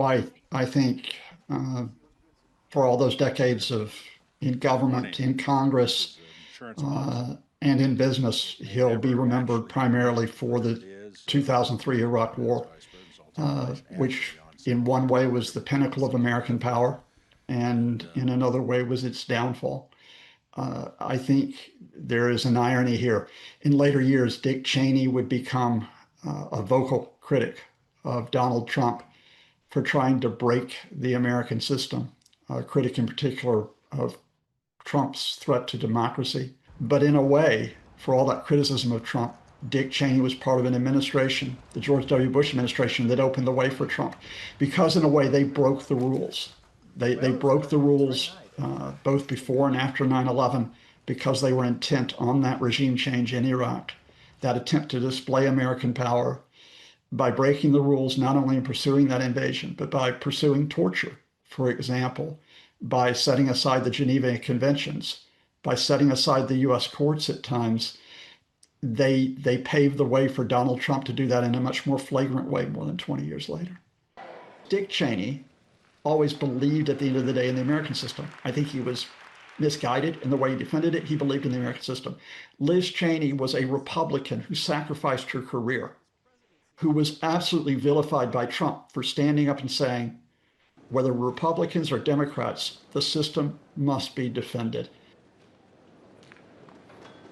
I think for all those decades of in government, in Congress, and in business, he'll be remembered primarily for the 2003 Iraq War, which in one way was the pinnacle of American power, and in another way was its downfall. I think there is an irony here. In later years, Dick Cheney would become a vocal critic of Donald Trump for trying to break the American system, a critic in particular of Trump's threat to democracy. But in a way, for all that criticism of Trump, Dick Cheney was part of an administration, the George W. Bush administration, that opened the way for Trump, because in a way they broke the rules. They broke the rules both before and after 9/11 because they were intent on that regime change in Iraq, that attempt to display American power by breaking the rules, not only in pursuing that invasion, but by pursuing torture, for example, by setting aside the Geneva Conventions, by setting aside the US courts at times. They paved the way for Donald Trump to do that in a much more flagrant way more than 20 years later. Dick Cheney always believed at the end of the day in the American system. I think he was misguided in the way he defended it. He believed in the American system. Liz Cheney was a Republican who sacrificed her career, who was absolutely vilified by Trump for standing up and saying, whether Republicans or Democrats, the system must be defended.